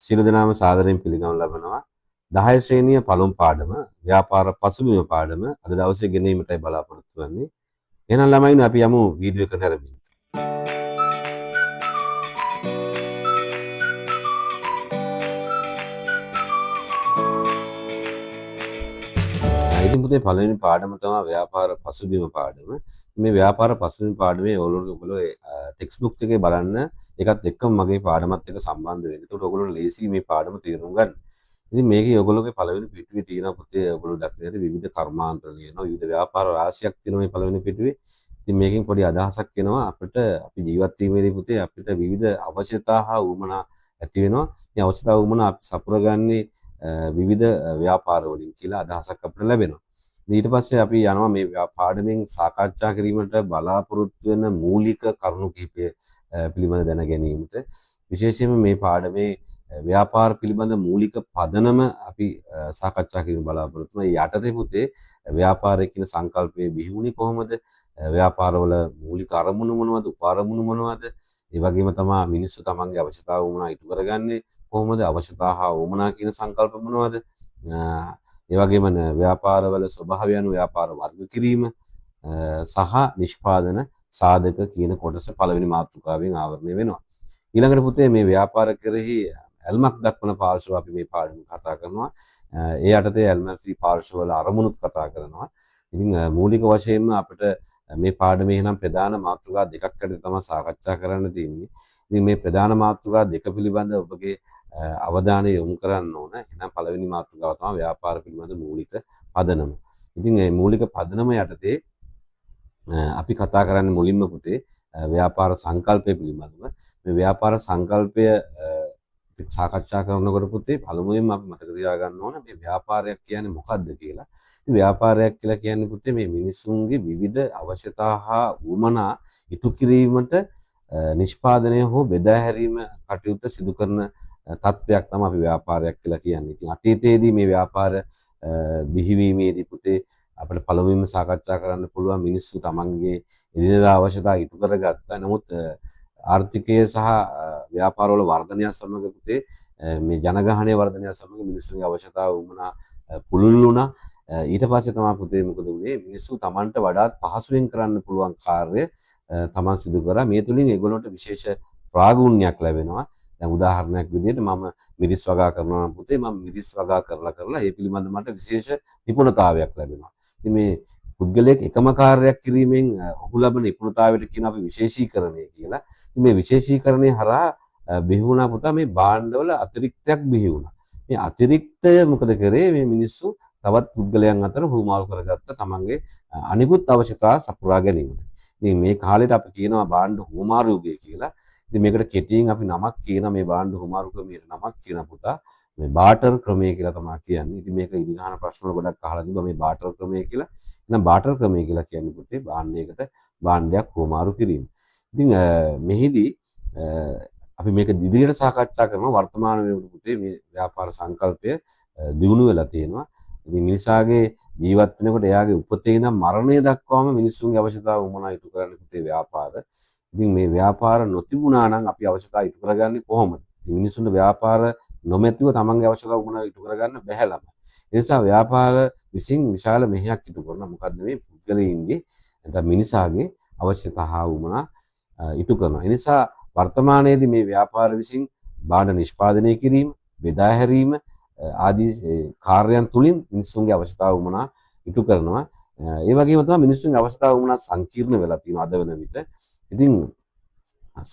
සියලු දෙනාම සාදරයෙන් පිළිගනු ලබනවා 10 ශ්‍රේණිය පළමු පාඩම ව්‍යාපාර පසුබිම පාඩම අද දවසේ ගෙනීමටයි බලාපොරොත්තු වෙන්නේ. එහෙනම් ළමයිනි අපි යමු වීඩියෝ එක නැරඹිමු. ඉතින් පුතේ පළවෙනි පාඩම තමයි ව්‍යාපාර පසුබිම පාඩම. මේ ව්‍යාපාර පසුබිම පාඩමේ ඔයගොල්ලෝ ටෙක්ස්ට් බුක් එකේ බලන්න ඒකත් එක්කම මගේ පාඩමත් එක්ක සම්බන්ධ වෙන්න. ඒකට ඔයගොල්ලෝ ලේසි මේ පාඩම තේරුම් ගන්න. ඉතින් මේකේ ඔයගොල්ලෝගේ පළවෙනි පිටුවේ තියෙන පුතේ ඔයගොල්ලෝ දක්වන ඇති විවිධ කර්මාන්තර තියෙනවා. විවිධ ව්‍යාපාර රාශියක් තියෙනවා මේ පළවෙනි පිටුවේ. ඉතින් මේකෙන් පොඩි අදහසක් එනවා අපිට අපි ජීවත් වීමේදී පුතේ අපිට විවිධ අවශ්‍යතා හා උවමනා ඇති වෙනවා. මේ අවශ්‍යතා උවමනා අපි සපුරගන්නේ විවිධ ව්‍යාපාර වලින් කියලා අදහසක් අපිට ලැබෙනවා. ඊට පස්සේ අපි යනවා මේ පාඩමෙන් සාකච්ඡා කිරීමට බලාපොරොත්තු වෙන මූලික කරුණු කිහිපය පිළිබඳ දැන ගැනීමට විශේෂයෙන්ම මේ පාඩමේ ව්‍යාපාර පිළිබඳ මූලික පදනම අපි සාකච්ඡා කිරීම බලාපොරොත්තු වෙනවා. යටතේ පුතේ ව්‍යාපාරයේ කියන සංකල්පයේ බිහිවුනේ කොහොමද? ව්‍යාපාරවල මූලික අරමුණු මොනවද? උපාරමුණු මොනවද? ඒ වගේම තමයි මිනිස්සු තමන්ගේ අවශ්‍යතාව වුණා ඉටු කරගන්නේ කොහොමද? අවශ්‍යතා හා වුණා කියන සංකල්ප මොනවද? ඒ වගේම ව්‍යාපාරවල ස්වභාවය අනුව ව්යාපාර වර්ග කිරීම සහ නිෂ්පාදන සාධක කියන කොටස පළවෙනි මාතෘකාවෙන් ආවරණය වෙනවා. ඊළඟට පුතේ මේ ව්‍යාපාර කෙරෙහි ඇල්මක් දක්වන පාර්ශ්ව අපි මේ පාඩම කතා කරනවා. ඒ යටතේ ඇල්මැසි පාර්ශ්වවල අරමුණුත් කතා කරනවා. ඉතින් මූලික වශයෙන්ම අපිට මේ පාඩමේ නම් ප්‍රධාන මාතෘකා දෙකක් අතර තමයි සාකච්ඡා කරන්න තියෙන්නේ. ඉතින් මේ ප්‍රධාන මාතෘකා දෙක පිළිබඳ ඔබගේ අවධානය යොමු කරන්න ඕන. එහෙනම් පළවෙනි මාතෘකාව තමයි ව්‍යාපාර පිළිබඳ මූලික පදනම. ඉතින් මේ මූලික පදනම යටතේ අපි කතා කරන්නේ මුලින්ම පුතේ ව්‍යාපාර සංකල්පය පිළිබඳව. මේ ව්‍යාපාර සංකල්පය සාකච්ඡා කරනකොට පුතේ පළමුවෙන්ම අපි මතක තියාගන්න ඕන මේ ව්‍යාපාරයක් කියන්නේ මොකක්ද කියලා. ඉතින් ව්යාපාරයක් කියලා කියන්නේ පුතේ මේ මිනිසුන්ගේ විවිධ අවශ්‍යතා හා උවමනා ඉටු කිරීමට නිෂ්පාදනය හෝ බෙදා හැරීම කටයුත්ත සිදු කරන තත්ත්වයක් තමයි අපි ව්‍යාපාරයක් කියලා කියන්නේ. ඉතින් අතීතයේදී මේ ව්‍යාපාර බිහිවීමේදී පුතේ අපිට පළමුවෙන්ම සාකච්ඡා කරන්න පුළුවන් මිනිස්සු තමන්ගේ එදිනෙදා අවශ්‍යතා ඉටු කරගත්තා. නමුත් ආර්ථිකය සහ ව්‍යාපාරවල වර්ධනය සමග පුතේ මේ ජනගහනය වර්ධනය සමග මිනිස්සුන්ගේ අවශ්‍යතාව වුණා පුළුල් වුණා. ඊට පස්සේ තමයි පුතේ මොකද වුනේ මිනිස්සු තමන්ට වඩාත් පහසුවෙන් කරන්න පුළුවන් කාර්ය තමන් සිදු කරා. මේ තුලින් ඒගොල්ලන්ට විශේෂ ප්‍රාගුණ්‍යයක් ලැබෙනවා. දැන් උදාහරණයක් විදිහට මම මිරිස් වගා කරනවා නම් පුතේ මම මිරිස් වගා කරලා ඒ පිළිබඳව මට විශේෂ නිපුණතාවයක් ලැබෙනවා. ඉතින් මේ පුද්ගලයෙක් එකම කාර්යයක් කිරීමෙන් ඔහු ලබන නිපුණතාවයට කියන අපි විශේෂීකරණය කියලා. ඉතින් මේ විශේෂීකරණය හරහා බිහි වුණා පුතා මේ භාණ්ඩවල අතිරික්තයක් බිහි වුණා. මේ අතිරික්තය මොකද කරේ මේ මිනිස්සු තවත් පුද්ගලයන් අතර හුවමාරු කරගත්ත තමන්ගේ අනිකුත් අවශ්‍යතා සපුරා ගැනීමට. ඉතින් මේ කාලේට අපි කියනවා භාණ්ඩ හුවමාරු යුගය කියලා. ඉතින් මේකට කෙටියෙන් අපි නමක් කියන මේ භාණ්ඩ හුවමාරු ක්‍රමයට නමක් කියන පුතා මේ බාටර් ක්‍රමය කියලා තමයි කියන්නේ. ඉතින් මේක ඉදිරිහාන ප්‍රශ්න වල ගොඩක් අහලා තිබ්බා මේ බාටර් ක්‍රමය කියලා. එහෙනම් බාටර් ක්‍රමය කියලා කියන්නේ පුතේ භාණ්ඩයකට භාණ්ඩයක් හුවමාරු කිරීම. ඉතින් මෙහිදී අපි මේක ඉදිරියට සාකච්ඡා කරනවා වර්තමාන වෙනකොට පුතේ මේ ව්‍යාපාර සංකල්පය දියුණු වෙලා තියෙනවා. ඉතින් මිනිසාගේ ජීවත් වෙනකොට එයාගේ උපතේ ඉඳන් මරණය දක්වාම මිනිස්සුන්ගේ අවශ්‍යතාව වුණා ඉටු කරන්න පුතේ ව්‍යාපාර. ඉතින් මේ ව්‍යාපාර නොතිබුණා නම් අපි අවශ්‍යතාව ඉටු කරගන්නේ කොහොමද? ඉතින් මිනිස්සුන්ට ව්‍යාපාර නොමැතිව තමන්ගේ අවශ්‍යතාව වුණා ඉටු කරගන්න බැහැ ළම. ඒ නිසා ව්යාපාර විසින් විශාල මෙහෙයක් ඉටු කරන මොකද්ද මේ පුද්ගලයින්ගේ නැත්නම් මිනිසාගේ අවශ්‍යතා හා වුණා ඉටු කරනවා. ඒ නිසා වර්තමානයේදී මේ ව්‍යාපාර විසින් භාණ්ඩ නිෂ්පාදනය කිරීම, බෙදා හැරීම ආදී කාර්යයන් තුලින් මිනිස්සුන්ගේ අවශ්‍යතාව වුණා ඉටු කරනවා. ඒ වගේම තමයි මිනිස්සුන්ගේ අවශ්‍යතාව වුණා සංකීර්ණ වෙලා තියෙනවා අද වෙන විට. ඉතින්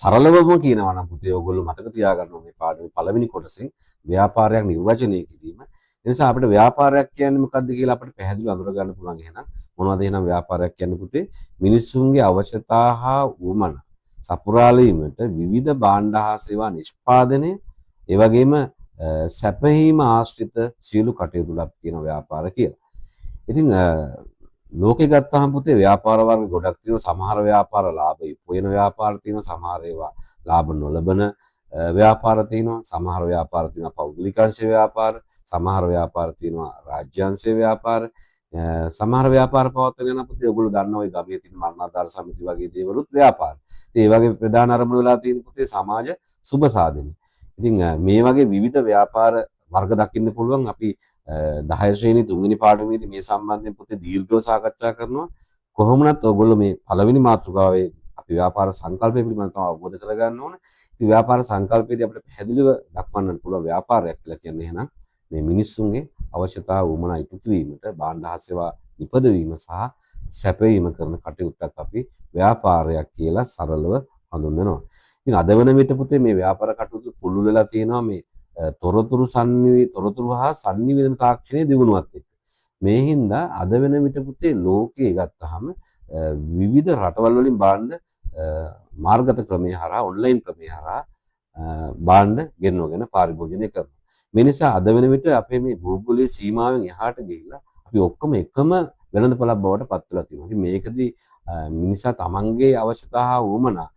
සරලවම කියනවා නම් පුතේ ඔයගොල්ලෝ මතක තියාගන්න ඕනේ පාඩමේ පළවෙනි කොටසෙන් ව්‍යාපාරයක් නිර්වචනය කිරීම. ඒ නිසා අපිට ව්‍යාපාරයක් කියන්නේ මොකක්ද කියලා අපිට පැහැදිලිව අඳුර ගන්න පුළුවන්. එහෙනම් මොනවද එහෙනම් ව්‍යාපාරයක් කියන්නේ පුතේ? මිනිස්සුන්ගේ අවශ්‍යතා හා උවමන සපුරාලීමට විවිධ භාණ්ඩ හා සේවා නිෂ්පාදනය, ඒ වගේම සැපහීම ආශ්‍රිත සියලු කටයුතු ලබ කියන ව්‍යාපාර කියලා. ඉතින් ලෝකේ ගත්තාම පුතේ ව්‍යාපාර වර්ග ගොඩක් තියෙනවා. සමහර ව්‍යාපාර ලාභයි පොයන ව්‍යාපාර තියෙනවා. සමහර ඒවා ලාභ නොලබන ව්‍යාපාර තියෙනවා. සමහර ව්‍යාපාර තියෙනවා පෞද්ගලිකාංශ ව්‍යාපාර. සමහර ව්‍යාපාර තියෙනවා රාජ්‍යාංශ ව්‍යාපාර. සමහර ව්‍යාපාර පවත්වන යන පුතේ ඔයගොල්ලෝ දන්නවා ඔය ගමේ තියෙන මරණාධාර සමිති වගේ දේවලුත් ව්‍යාපාර. ඉතින් ඒ වගේ ප්‍රධාන අරමුණු වෙලා තියෙන පුතේ සමාජ සුබ සාධනෙ. ඉතින් මේ වගේ විවිධ ව්‍යාපාර වර්ග දකින්න පුළුවන්. අපි 10 ශ්‍රේණි 3 වෙනි පාඩමේදී මේ සම්බන්ධයෙන් පොතේ දීර්ඝව සාකච්ඡා කරනවා. කොහොමුණත් ඔයගොල්ලෝ මේ පළවෙනි මාතෘකාවේ අපි ව්‍යාපාර සංකල්පය පිළිබඳව අවබෝධ කරගන්න ඕන. ඉතින් ව්‍යාපාර සංකල්පයේදී අපිට පැහැදිලිව දක්වන්නට පුළුවන් ව්‍යාපාරයක් කියලා කියන්නේ එහෙනම් මේ මිනිස්සුන්ගේ අවශ්‍යතාව වුමනා ඉටු කිරීමට භාණ්ඩ හා සේවා නිපදවීම සහ සැපයීම කරන කටයුත්තක් අපි ව්‍යාපාරයක් කියලා සරලව හඳුන්වනවා. ඉතින් අද වෙන විට පුතේ මේ ව්‍යාපාර කටයුතු පුළුල් වෙලා තියෙනවා මේ තොරතුරු හා sannivedana තාක්ෂණයේ දියුණුවත් එක්ක. මේ හින්දා අද වෙන විට පුතේ ලෝකයේ ගත්තාම විවිධ රටවල් වලින් භාණ්ඩ මාර්ගගත ක්‍රමයේ හරහා ඔන්ලයින් ක්‍රමයේ හරහා භාණ්ඩ ගෙන්වගෙන පාරිභෝජනය කරනවා. මේ නිසා අද වෙන විට අපේ මේ භූගෝලීය සීමාවෙන් එහාට ගිහිල්ලා අපි ඔක්කොම එකම වෙළඳපළක් බවට පත් වෙලා තියෙනවා. ඉතින් මේකදී මිනිසා තමන්ගේ අවශ්‍යතා හා වුමනා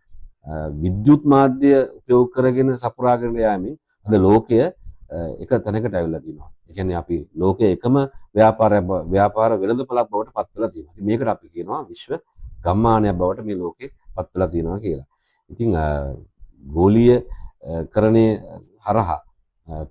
විද්‍යුත් මාධ්‍ය උපයෝග කරගෙන සපුරාගෙන යෑමෙන් අද ලෝකය එක තැනකට ඇවිල්ලා තියෙනවා. ඒ කියන්නේ අපි ලෝකයේ එකම ව්‍යාපාර වෙළඳපළක් බවට පත් වෙලා තියෙනවා. ඉතින් මේකට අපි කියනවා විශ්ව ගම්මානයක් බවට මේ ලෝකේ පත් වෙලා තියෙනවා කියලා. ඉතින් ගෝලීය කරණයේ හරහා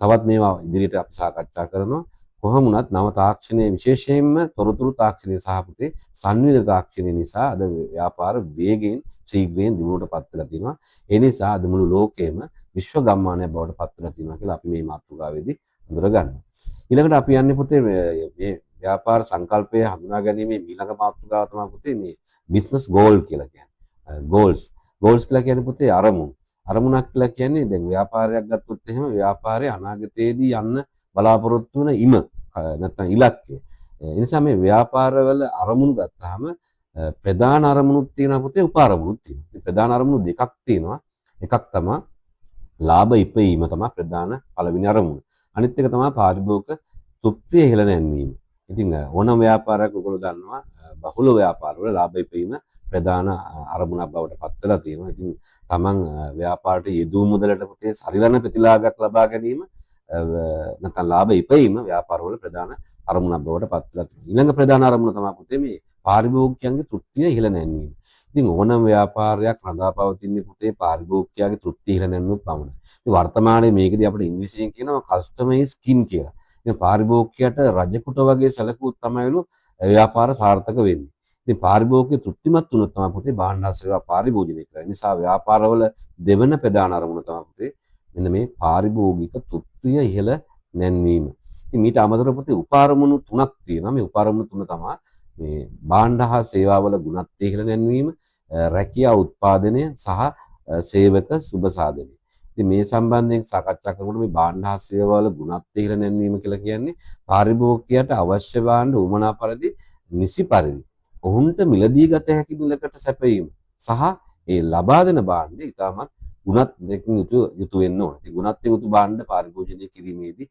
තවත් මේවා ඉදිරියට අපි සාකච්ඡා කරනවා. කොහොම වුණත් නව තාක්ෂණයේ විශේෂයෙන්ම තොරතුරු තාක්ෂණය සහ පුතේ සංවේදන තාක්ෂණය නිසා අද ව්‍යාපාර වේගයෙන් ශීඝ්‍රයෙන් දියුණුවට පත් වෙලා තියෙනවා. ඒ නිසා අද මුළු ලෝකෙම විශ්ව ගම්මානයක් බවට පත් වෙලා තියෙනවා කියලා අපි මේ මාතෘකාවේදී හඳුනගන්නවා. ඊළඟට අපි යන්නේ පුතේ මේ ව්‍යාපාර සංකල්පය හඳුනා ගැනීමේ ඊළඟ මාතෘකාව තමයි පුතේ මේ බිස්නස් ගෝල් කියලා කියන්නේ. ගෝල්ස් කියලා කියන්නේ පුතේ අරමුණු. අරමුණක් කියලා කියන්නේ දැන් ව්‍යාපාරයක් ගත්තොත් එහෙම ව්‍යාපාරයේ අනාගතයේදී යන්න බලාපොරොත්තු වෙන නැත්නම් ඉලක්කය. ඒ නිසා මේ ව්‍යාපාරවල අරමුණු ගත්තාම ප්‍රධාන අරමුණුත් තියෙනවා පුතේ උපාරමුණුත් තියෙනවා. ප්‍රධාන අරමුණු දෙකක් තියෙනවා. එකක් තමයි ලාභ ඉපයීම තමයි ප්‍රධාන පළවෙනි අරමුණ. අනිත් එක තමයි පාරිභෝගික තෘප්තිය ඉහළ නැන්වීම. ඉතින් ඕනම ව්‍යාපාරයක් ඔයගොල්ලෝ දන්නවා බහුල ව්‍යාපාරවල ලාභ ඉපයීම ප්‍රධාන අරමුණක් බවට පත් වෙලා තියෙනවා. ඉතින් තමන් ව්‍යාපාරයට යෙදූ මුදලට පුතේ සරිලන ප්‍රතිලාභයක් ලබා ගැනීම නැත්නම් ලාභ ඉපයීම ව්‍යාපාරවල ප්‍රධාන අරමුණක් බවට පත් වෙලා තියෙනවා. ඊළඟ ප්‍රධාන අරමුණ තමයි පුතේ මේ පාරිභෝගිකයන්ගේ තෘප්තිය ඉහළ නැන්වීම. ඉතින් ඕනම ව්‍යාපාරයක් රඳාපවතින්නේ පුතේ පාරිභෝගිකයාගේ තෘප්තිය ඉහළ නැන්වීම පමණයි. ඉතින් වර්තමානයේ මේකදී අපිට ඉංග්‍රීසියෙන් කියනවා කස්ටමර් ඉස් කින් කියලා. ඉතින් පාරිභෝගිකයාට රජකුට වගේ සැලකුවොත් තමයිලු ව්‍යාපාර සාර්ථක වෙන්නේ. ඉතින් පාරිභෝගික තෘප්තිමත් වුණොත් තමයි පුතේ භාණ්ඩ සේවා පාරිභෝජනය කරන්නේ. නිසා ව්‍යාපාරවල දෙවන ප්‍රධාන අරමුණ තමයි පුතේ මෙන්න මේ පාරිභෝගික තෘප්තිය ඉහළ නැන්වීම. ඉතින් මීට අමතරව පුතේ උපාරමුණු තුනක් තියෙනවා. මේ උපාරමුණු තුන තමයි මේ භාණ්ඩ හා සේවාවල ගුණත්වය ඉහළ නැන්වීම, රැකියා උත්පාදනය සහ සේවක සුබ සාධනය. ඉතින් මේ සම්බන්ධයෙන් සාකච්ඡා කරනකොට මේ භාණ්ඩ හා සේවාවල ගුණත්වය ඉහළ නැන්වීම කියලා කියන්නේ පාරිභෝගිකයාට අවශ්‍ය භාණ්ඩ උමනා පරිදි නිසි පරිදි ඔවුන්ට මිලදී ගත හැකි මිලකට සැපයීම සහ ඒ ලබා දෙන භාණ්ඩ ඉතාමත් ගුණත් දෙකින් යුතු වෙන්න ඕන. ඉතින් ගුණත්වයෙන් යුතු භාණ්ඩ පාරිභෝජනය කිරීමේදී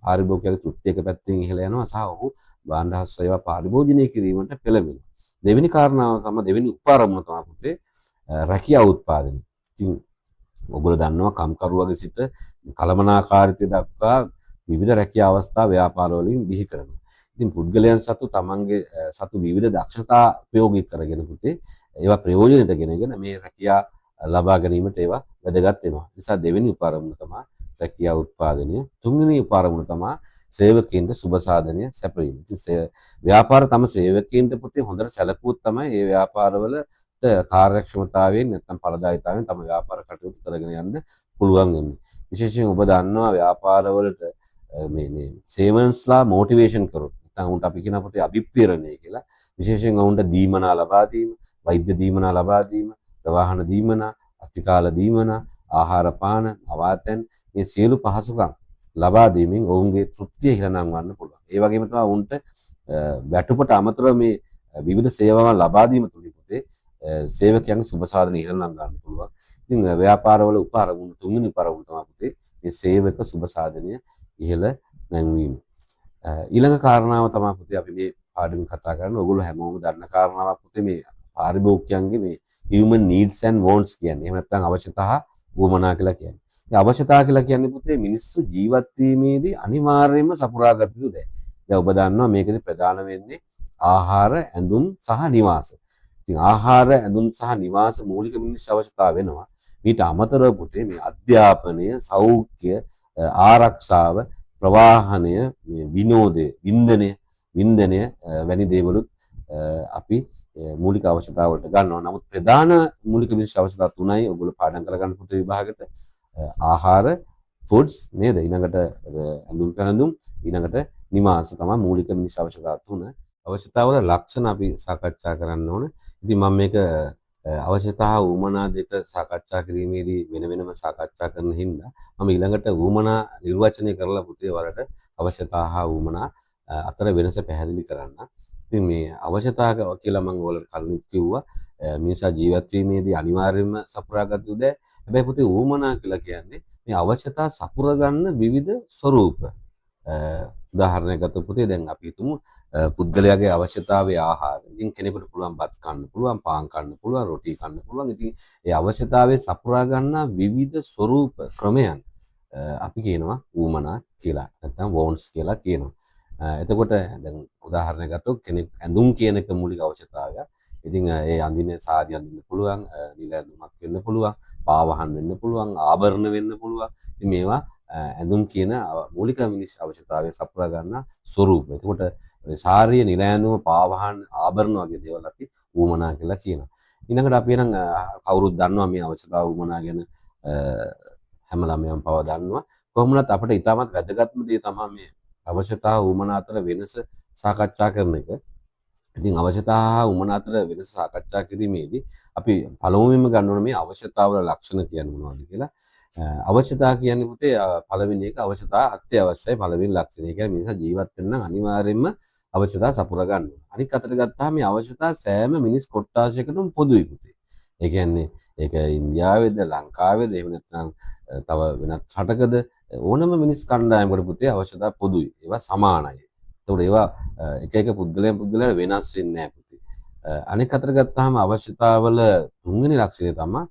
පාරිභෝගිකයාගේ තෘප්තියක පැත්තෙන් ඉහළ යනවා සහ ඔහු භාණ්ඩ හා සේවා පාරිභෝජනය කිරීමට පෙළඹෙනවා. දෙවෙනි කාරණාව තමයි දෙවෙනි උපාරමුණ තමයි පුතේ රැකියා උත්පාදනය. ඉතින් ඔයගොල්ලෝ දන්නවා කම්කරුවගේ සිට කළමනාකාරීත්වය දක්වා විවිධ රැකියා අවස්ථා ව්‍යාපාර වලින් බිහි කරනවා. ඉතින් පුද්ගලයන් සතු තමන්ගේ සතු විවිධ දක්ෂතා ප්‍රයෝගික කරගෙන පුතේ ඒවා ප්‍රයෝජනෙට ගෙනගෙන මේ රැකියා ලබා ගැනීමට ඒවා වැදගත් වෙනවා. ඒ නිසා දෙවෙනි උපාරමුණ තමයි රැකියා උත්පාදනය. තුන්වෙනි උපාරමුණ තමයි සේවකීන්ට සුබ සාධනය සැපයීම. ඉතින් ව්‍යාපාර තම සේවකීන්ට පුතේ හොඳට සැලකුවොත් තමයි මේ ව්‍යාපාරවලට කාර්යක්ෂමතාවයෙන් නැත්නම් ඵලදායීතාවයෙන් තම ව්‍යාපාර කටයුතු කරගෙන යන්න පුළුවන් වෙන්නේ. විශේෂයෙන් ඔබ දන්නවා ව්‍යාපාරවලට මේ සේවන්ස්ලා මොටිවේෂන් කරොත් නැත්නම් උන්ට අපි කියන පුතේ අභිප්‍රේරණය කියලා විශේෂයෙන් උන්ට දීමනා ලබා දීම, වෛද්‍ය දීමනා ලබා දීම, ප්‍රවාහන දීමනා, අතිකාල දීමනා, ආහාර පාන, අවාතැන් මේ සියලු පහසුකම් ලබා දීමෙන් ඔවුන්ගේ තෘප්තිය ඉහළ නංවන්න පුළුවන්. ඒ වගේම තමයි උන්ට වැටුපට අමතරව මේ විවිධ සේවාවන් ලබා දීම තුලින් පුතේ සේවකයන්ගේ සුබ සාධන ඉහළ නංවන්න පුළුවන්. ඉතින් ව්‍යාපාරවල උපාරමුණු තුන්වෙනි උපාරමුණ තමයි පුතේ මේ සේවක සුබ සාධනය ඉහළ නැංවීම. ඊළඟ කාරණාව තමයි පුතේ අපි මේ පාඩමින් කතා කරන්නේ. ඔයගොල්ලෝ හැමෝම දන්න කාරණාවක් පුතේ මේ පාරිභෝගිකයන්ගේ මේ human needs and wants කියන්නේ. එහෙම නැත්නම් අවශ්‍යතා වුමනා කියලා කියන්නේ. මේ අවශ්‍යතා කියලා කියන්නේ පුතේ මිනිස්සු ජීවත් වීමේදී අනිවාර්යයෙන්ම සපුරාගත යුතු දේ. දැන් ඔබ දන්නවා මේකෙදි ප්‍රධාන වෙන්නේ ආහාර, ඇඳුම් සහ නිවාස. ඉතින් ආහාර, ඇඳුම් සහ නිවාස මූලික මිනිස් අවශ්‍යතා වෙනවා. මීට අමතරව පුතේ මේ අධ්‍යාපනය, සෞඛ්‍ය, ආරක්ෂාව, ප්‍රවාහනය, මේ වින්දනය වැනි දේවලුත් අපි මූලික අවශ්‍යතාව වලට ගන්නවා. නමුත් ප්‍රධාන මූලික විශේෂ අවශ්‍යතා තුනයි ඔයගොල්ලෝ පාඩම් කරගන්න පුතේ විභාගෙට. ආහාර, ෆුඩ්ස් නේද? ඊළඟට ඇඳුම් පැළඳුම්, ඊළඟට නිවාස තමයි මූලික විශේෂ අවශ්‍යතා තුන. අවශ්‍යතාවල ලක්ෂණ අපි සාකච්ඡා කරන්න ඕන. ඉතින් මම මේක අවශ්‍යතා උවමනා දෙක සාකච්ඡා කිරීමේදී වෙන වෙනම සාකච්ඡා කරන හින්දා මම ඊළඟට උවමනා නිර්වචනය කරලා පුතේ වලට අවශ්‍යතා හා උවමනා අතර වෙනස පැහැදිලි කරන්න. ඉතින් මේ අවශ්‍යතා කියලා මම ඔයාලට කලින් කිව්වා මිනිසා ජීවත් වීමේදී අනිවාර්යයෙන්ම සපුරාගත යුතු දේ. හැබැයි පුතේ උවමනා කියලා කියන්නේ මේ අවශ්‍යතා සපුර ගන්න විවිධ ස්වරූප. උදාහරණයක් ගත්තොත් පුතේ දැන් අපි හිතමු පුද්ගලයාගේ අවශ්‍යතාවයේ ආහාර. ඉතින් කෙනෙකුට පුළුවන් බත් කන්න පුළුවන්, පාන් කන්න පුළුවන්, රොටි කන්න පුළුවන්. ඉතින් ඒ අවශ්‍යතාවයේ සපුරා ගන්නා විවිධ ස්වරූප ක්‍රමයන් අපි කියනවා උවමනා කියලා. නැත්නම් වෝන්ස් කියලා කියනවා. එතකොට දැන් උදාහරණයක් ගත්තොත් කෙනෙක් ඇඳුම් කියන එක මූලික අවශ්‍යතාවයක්. ඉතින් ඒ අඳින සාදි අඳින්න පුළුවන්, නිල ඇඳුමක් වෙන්න පුළුවන්, පාවහන් වෙන්න පුළුවන්, ආභරණ වෙන්න පුළුවන්. ඉතින් මේවා ඇඳුම් කියන මූලික අවශ්‍යතාවය සපුරා ගන්න ස්වරූප. එතකොට ශාරීරික නිල ඇඳුම, පාවහන්, ආභරණ වගේ දේවල් අපි උවමනා කියලා කියනවා. ඊළඟට අපි නම් කවුරුත් දන්නවා මේ අවශ්‍යතාව උවමනා ගැන හැම ළමයන්ම පව දන්නවා. කොහොමුණත් අපිට ඊටමත් වැදගත්ම දේ තමයි මේ අවශ්‍යතාව උවමනා අතර වෙනස සාකච්ඡා කරන එක. ඉතින් අවශ්‍යතාව උවමනා අතර වෙනස සාකච්ඡා කිරීමේදී අපි පළමුවෙන්ම ගන්න ඕන මේ අවශ්‍යතාවල ලක්ෂණ කියන්නේ මොනවද කියලා. අවශ්‍යතාව කියන්නේ පුතේ පළවෙනි එක අවශ්‍යතාව අත්‍යවශ්‍යයි පළවෙනි ලක්ෂණය. ඒ කියන්නේ මිනිසා ජීවත් වෙන්න නම් අනිවාර්යයෙන්ම අවශ්‍යතාව සපුර ගන්න ඕන. අනිත් අතට ගත්තාම මේ අවශ්‍යතාව සෑම මිනිස් කොට්ටාශයකටම පොදුයි පුතේ. ඒ කියන්නේ ඒක ඉන්දියාවේද ලංකාවේද එහෙම නැත්නම් තව වෙනත් රටකද ඕනම මිනිස් කණ්ඩායමකට පුතේ අවශ්‍යතාව පොදුයි. ඒවා සමානයි. ඒතකොට ඒවා එක එක පුද්ගලයන් වෙනස් වෙන්නේ නැහැ පුතේ. අනෙක් අතට ගත්තාම අවශ්‍යතාවල තුන්වෙනි ලක්ෂණය තමයි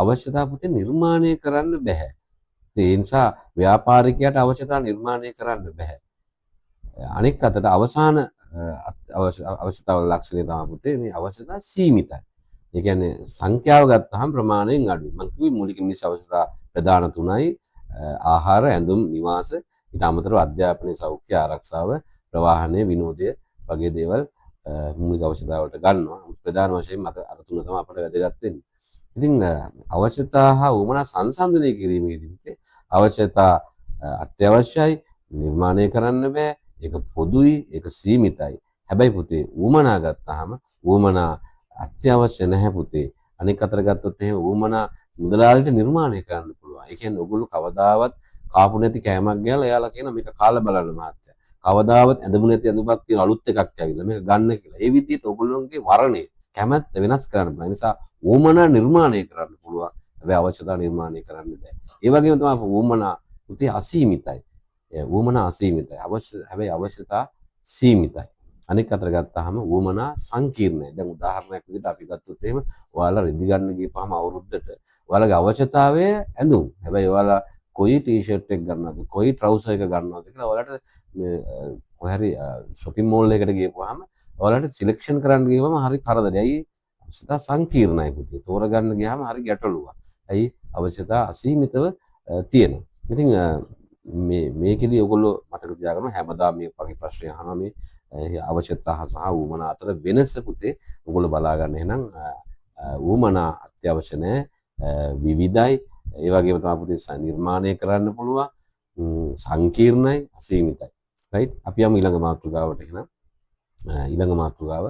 අවශ්‍යතාව පුතේ නිර්මාණය කරන්න බෑ. ඒ නිසා ව්‍යාපාරිකයාට අවශ්‍යතාව නිර්මාණය කරන්න බෑ. අනෙක් අතට අවසාන අවශ්‍යතාවල ලක්ෂණය තමයි පුතේ මේ අවශ්‍යතාව සීමිතයි. ඒ කියන්නේ සංඛ්‍යාව ගත්තාම ප්‍රමාණයෙන් අඩුයි. මම කිව්වේ මූලික මිනිස් අවශ්‍යතා ප්‍රධාන තුනයි. ආහාර, ඇඳුම්, නිවාස, ඊට අමතරව අධ්‍යාපනය, සෞඛ්‍ය, ආරක්ෂාව, ප්‍රවාහනය, විනෝදය වගේ දේවල් මූලික අවශ්‍යතා වලට ගන්නවා. ප්‍රධාන වශයෙන් අර තුන තමයි අපිට වැදගත් වෙන්නේ. ඉතින් අවශ්‍යතා හා උවමනා සංසන්දනය කිරීමේදී අවශ්‍යතා අත්‍යවශ්‍යයි, නිර්මාණය කරන්න බෑ, ඒක පොදුයි, ඒක සීමිතයි. හැබැයි පුතේ උවමනා ගත්තාම උවමනා අත්‍යවශ්‍ය නැහැ පුතේ. අනෙක් අතට ගත්තොත් එහෙම උවමනා මුදලාලිට නිර්මාණය කරන්න පුළුවන්. ඒ කියන්නේ ඔයගොල්ලෝ කවදාවත් කාපු නැති කෑමක් ගිහලා එයාලා කියන මේක කාලා බලන්න මහත්තයා. කවදාවත් ඇඳමු නැති ඇඳුමක් තියෙන අලුත් එකක් ඇවිල්ලා මේක ගන්න කියලා. ඒ විදිහට ඔයගොල්ලෝගේ වර්ණය කැමැත්ත වෙනස් කරන්න පුළුවන්. ඒ නිසා උවමනා නිර්මාණය කරන්න පුළුවන්. හැබැයි අවශ්‍යතාව නිර්මාණය කරන්න බෑ. ඒ වගේම තමයි උවමනා පුතේ අසීමිතයි. උවමනා අසීමිතයි. හැබැයි අවශ්‍යතා සීමිතයි. අනෙක් අතට ගත්තාම උවමනා සංකීර්ණයි. දැන් උදාහරණයක් විදිහට අපි ගත්තොත් එහෙම ඔයාලා රෙදි ගන්න ගියපහම අවුරුද්දට ඔයාලගේ අවශ්‍යතාවය ඇඳුම්. හැබැයි ඔයාලා කොයි ටී-ෂර්ට් එක ගන්නවද, කොයි ට්‍රවුසර් එක ගන්නවද කියලා ඔයාලට කොහේ හරි shopping mall එකකට ගියපුවාම ඔයාලට සිලෙක්ෂන් කරන්න ගියවම හරි කරදරයි. ඇයි? අවශ්‍යතා සංකීර්ණයි පුතේ. තෝරගන්න ගියාම හරි ගැටලුවක්. ඇයි? අවශ්‍යතා අසීමිතව තියෙනවා. ඉතින් මේකෙදි ඔයගොල්ලෝ මතක තියාගන්න හැමදාම මේ වගේ ප්‍රශ්න අහනවා මේ අවශ්‍යතා සහ උවමනා අතර වෙනස පුතේ ඔයගොල්ලෝ බලා ගන්න. එහෙනම් උවමනා අත්‍යවශ්‍ය නැහැ, විවිධයි. ඒ වගේම තමයි පුතේ නිර්මාණය කරන්න පුළුවන්, සංකීර්ණයි, අසීමිතයි. රයිට්? අපි යමු ඊළඟ මාතෘකාවට. එහෙනම් ඊළඟ මාතෘකාව